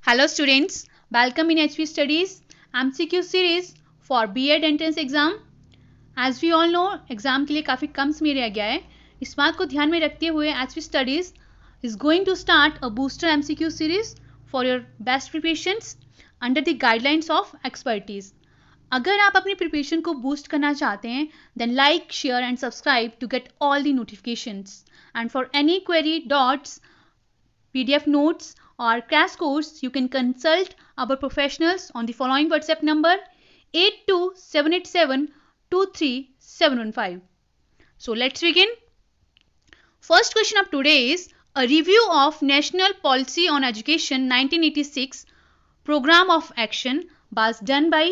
Hello students, welcome in HP Studies MCQ series for B.Ed entrance exam. As we all know, exam के लिए काफ़ी कम समय रह गया है. इस बात को ध्यान में रखते हुए HP Studies is going to start a booster MCQ series for your best preparations under the guidelines of expertise. अगर आप अपनी प्रिपरेशन को बूस्ट करना चाहते हैं then like share and subscribe to get all the notifications and for any query doubts PDF notes or crash course, you can consult our professionals on the following WhatsApp number 82787237115. So let's begin. First question of today is a review of National Policy on Education 1986 Program of Action was done by.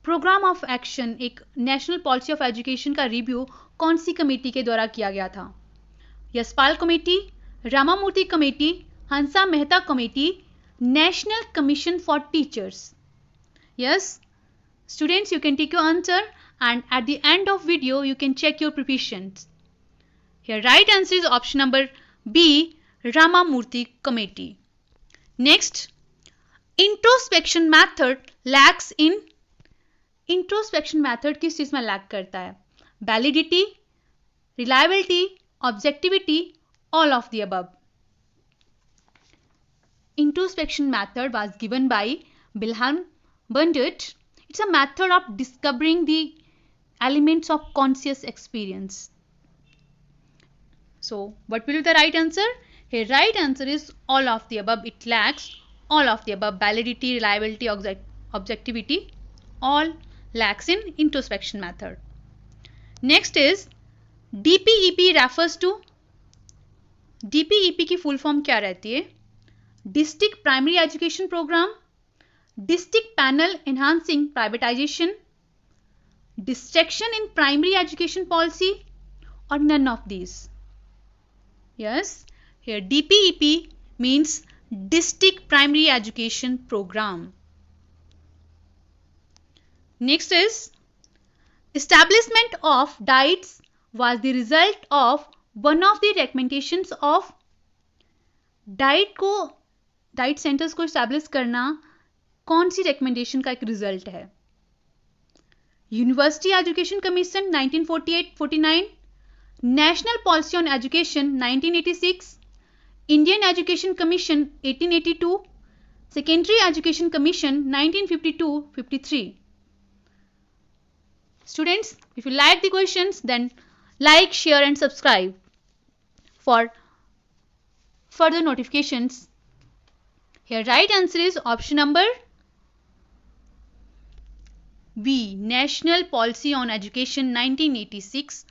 Program of action एक national policy of education का review कौन सी committee के द्वारा किया गया था? Yashpal committee, Ramamurti committee, Hansa Mehta committee, national commission for teachers. Yes students, you can take your answer and at the end of video you can check your preparations. Here right answer is option number B, Ramamurthy committee. Next, introspection method lacks in. Introspection method किस चीज में lack करता है? Validity, reliability, objectivity, all of the above. Introspection method was given by Wilhelm Wundt. It's a method of discovering the elements of conscious experience. So, what will be the right answer? Here, right answer is all of the above. It lacks all of the above: validity, reliability, objectivity, all lacks in introspection method. Next is DPEP refers to. DPEP की full form क्या रहती है? District primary education programme, district panel enhancing privatisation, distraction in primary education policy, और none of these. Yes, here DPEP means district primary education program. Next is establishment of diets was the result of one of the recommendations of. Diet centres को establish करना कौन सी recommendation का एक result है? University education commission 1948-49, national policy on education 1986, Indian education commission 1882, secondary education commission 1952-53. Students, if you like the questions, then like, share and subscribe for further notifications. Here right answer is option number B, National Policy on Education 1986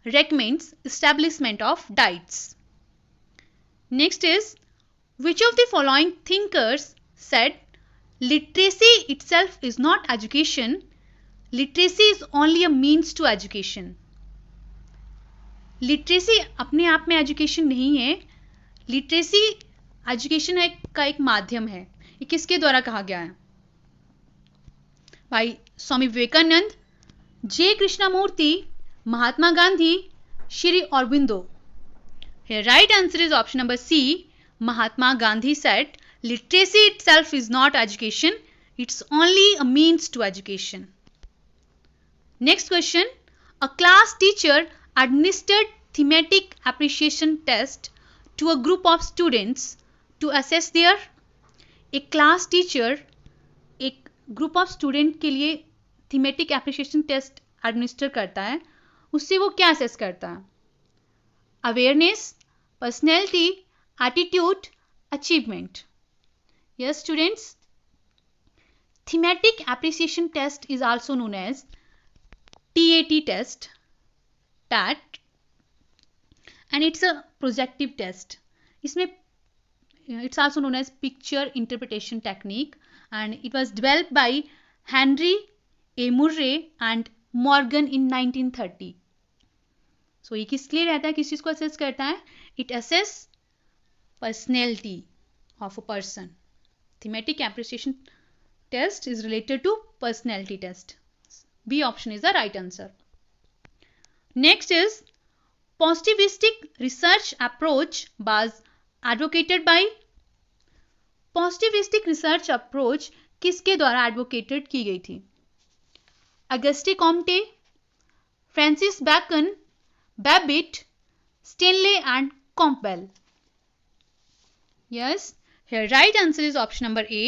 recommends establishment of diets. Next is, which of the following thinkers said literacy itself is not education? Literacy is only a means to education. Literacy अपने आप में education नहीं है. Literacy education का एक माध्यम है. ये किसके द्वारा कहा गया है? भाई Swami Vivekananda, J Krishnamurti, Mahatma Gandhi, Shri Aurobindo. Here right answer is option number C, Mahatma Gandhi said literacy itself is not education, it's only a means to education. Next question, a class teacher administered thematic appreciation test to a group of students to assess their. एक class teacher एक group of student के लिए thematic appreciation test administer करता है. उससे वो क्या assess करता है? Awareness, personality, attitude, achievement. Yes students, thematic appreciation test is also known as TAT test, TAT, and it's a projective test. इसमें it's also known as picture interpretation technique and it was developed by Henry A. Murray and Morgan in 1930. So ये किस लिए रहता है? किस चीज को assess करता है? It assess personality of a person. Thematic appreciation test is related to personality test. B option is the right answer. Next is positivistic research approach was advocated by. Positivistic research approach किसके द्वारा advocated की गई थी? Auguste Comte, Francis Bacon, Babbitt, Stanley and Campbell. Yes, here right answer is option number A,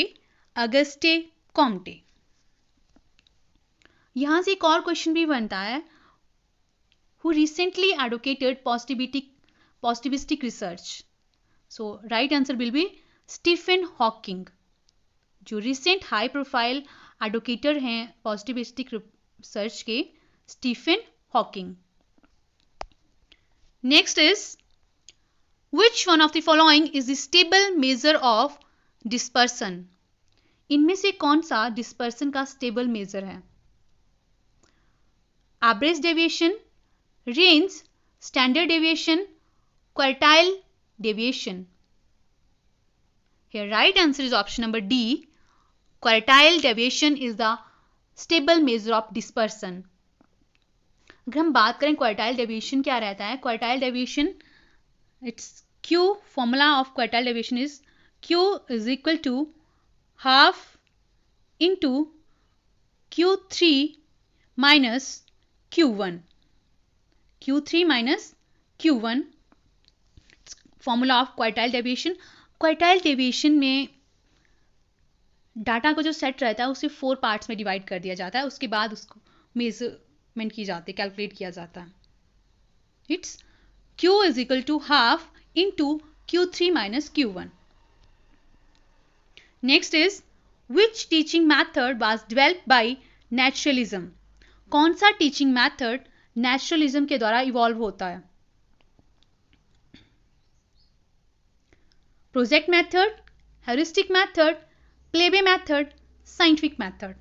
Auguste Comte. यहां से एक और question भी बनता है, who recently advocated positivistic research? So right answer will be Stephen Hawking. जो recent high profile advocator हैं positivistic research के, Stephen Hawking. Next is Which one of the following is the stable measure of dispersion? इनमें से कौन सा dispersion का stable measure है? Average deviation, range, standard deviation, quartile deviation. Here right answer is option number D. Quartile deviation is the stable measure of dispersion. अगर हम बात करें quartile deviation क्या रहता है? Quartile deviation, its Q, formula of quartile deviation is Q is equal to half into Q3 minus Q1. Q3 minus Q1, formula of quartile deviation. Quartile deviation में data को जो सेट रहता है उसे 4 parts में डिवाइड कर दिया जाता है, उसके बाद उसको मेजरमेंट की जाती है, कैलकुलेट किया जाता है. It's Q is equal to half into Q3 minus Q1. Next is which teaching method was developed by naturalism? कौन सा टीचिंग मेथड नेचुरलिज्म के द्वारा इवॉल्व होता है? Project method, heuristic method, playway method, scientific method.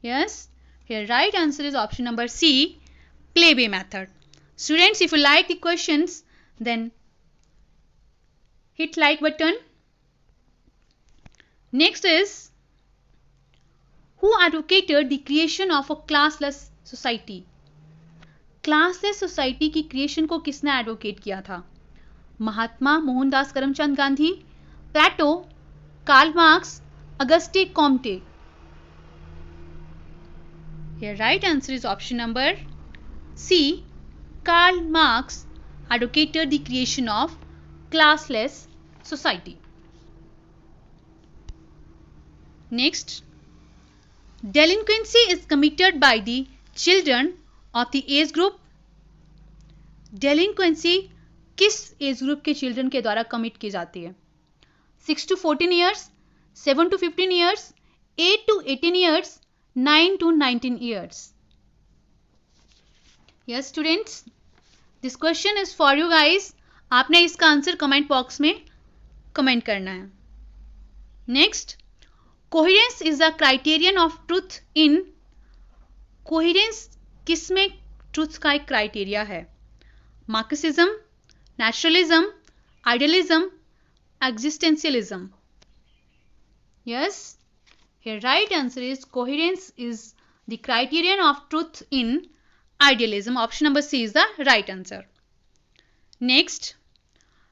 Yes, here right answer is option number C, playway method. Students, if you like the questions, then hit like button. Next is who advocated the creation of a classless society? Classless society की creation को किसने advocate किया था? Mahatma Mohandas Karamchand Gandhi, Plato, Karl Marx, Auguste Comte. Here right answer is option number C, Karl Marx advocated the creation of classless society. Next, delinquency is committed by the children of the age group. Delinquency किस age group के children के द्वारा commit की जाती है? 6 to 14 years, 7 to 15 years, 8 to 18 years, 9 to 19 years. Yes students, this question is for you guys. आपने इसका answer comment box में कमेंट करना है. Next, coherence is the criterion of truth in. Coherence किसमें ट्रूथ का एक क्राइटेरिया है? Marxism, naturalism, idealism, existentialism. Yes, here right answer is coherence is the criterion of truth in idealism. Option number C is the right answer. Next,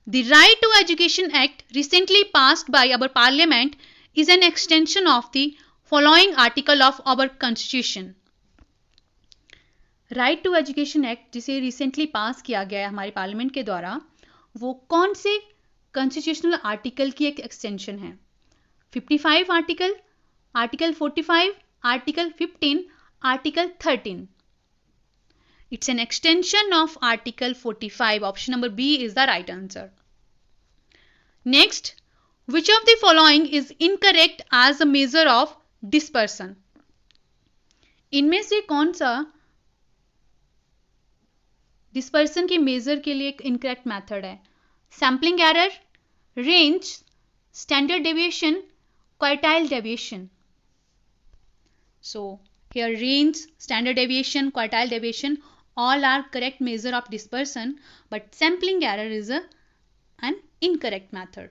the Right to Education Act recently passed by our parliament is an extension of the following article of our constitution. Right to Education Act जिसे recently pass किया गया है हमारे parliament के द्वारा, वो कौन से कॉन्स्टिट्यूशनल आर्टिकल की एक एक्सटेंशन है? 55 article, article 45, article 15, article 13. It's an extension of Article 45. Option number B is the right answer. Next, which of the following is incorrect as a measure of dispersion? इनमें से कौन सा dispersion के major के लिए एक incorrect method है? Sampling error, range, standard deviation, quartile deviation. So here range, standard deviation, quartile deviation all are correct measure of dispersion, but sampling error is an incorrect method.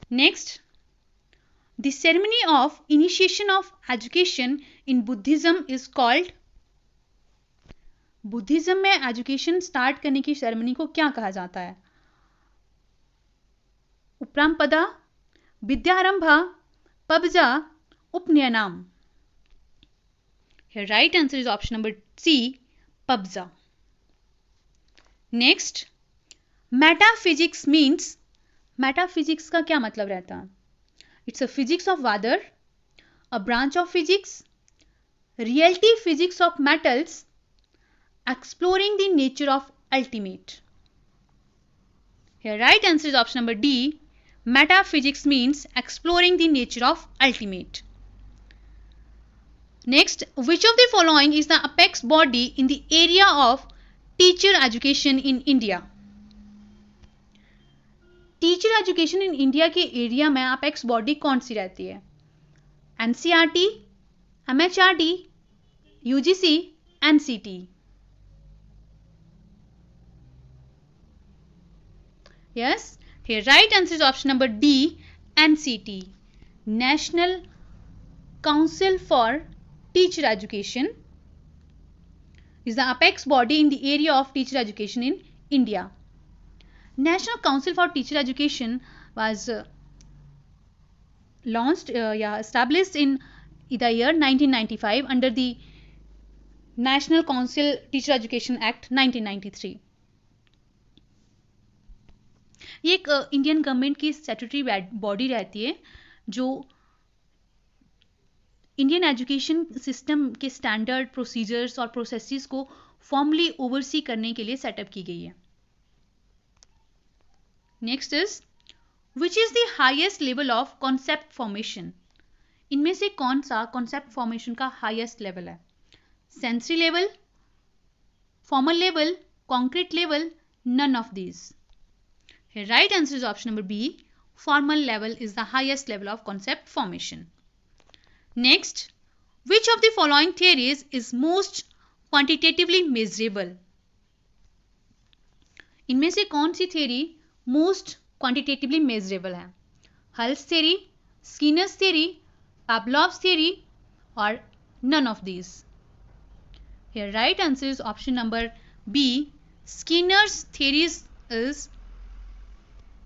Next, the ceremony of initiation of education in Buddhism is called. Buddhism में education start करने की ceremony को क्या कहा जाता है? Uprampada, Vidyarambha, Pabja, Upnayanam. Here right answer is option number C, Pabja. Next, metaphysics means, metaphysics का क्या मतलब रहता है? It's a physics of weather, a branch of physics, reality physics of metals, exploring the nature of ultimate. Here right answer is option number D, metaphysics means exploring the nature of ultimate. Next, which of the following is the apex body in the area of teacher education in India? Teacher education in India के area में apex body कौन सी रहती है? NCERT, MHRD, UGC, NCT. Yes, here right answer is option number D, NCT, National Council for Teacher Education is the apex body in the area of teacher education in India. National Council for Teacher Education was established in the year 1995 under the National Council Teacher Education Act 1993. ये एक Indian government की statutory body रहती है जो Indian education system के standard procedures और processes को formally oversee करने के लिए सेटअप की गई है. Next is which is the highest level of concept formation? इनमें से कौन सा कॉन्सेप्ट फॉर्मेशन का हाईएस्ट लेवल है? Sensory level, formal level, concrete level, none of these. Here right answer is option number B, formal level is the highest level of concept formation. Next, which of the following theories is most quantitatively measurable? इनमें से कौन सी theory most quantitatively measurable है? Hull's theory, Skinner's theory, Pavlov's theory or none of these? Here right answer is option number B, Skinner's theories is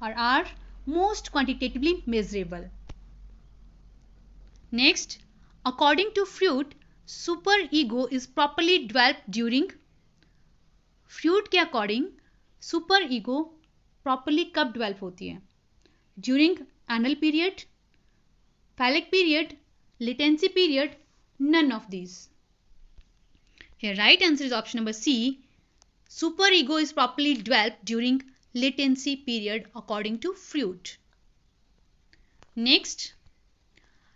or are most quantitatively measurable. Next, according to Freud, superego is properly developed during. Freud के according superego properly कब develop होती है? During anal period, phallic period, latency period, none of these. Here right answer is option number C, superego is properly developed during latency period according to Freud. Next,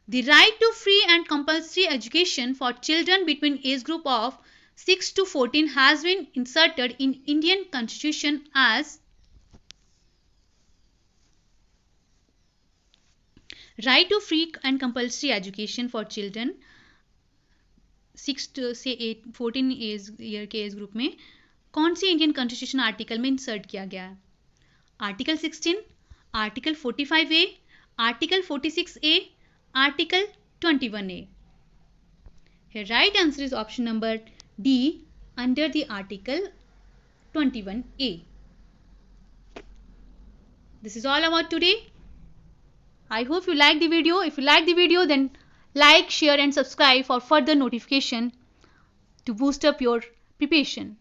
the right to free and compulsory education for children between age group of 6 to 14 has been inserted in Indian Constitution as right to free and compulsory education for children 6 to say 14 year के age group में कौन सी Indian constitution article में insert किया गया है? Article 16, article 45A, article 46A, article 21A. Here right answer is option number D, under the article 21A. This is all about today. I hope you like the video. If you like the video, then like, share and subscribe for further notification to boost up your preparation.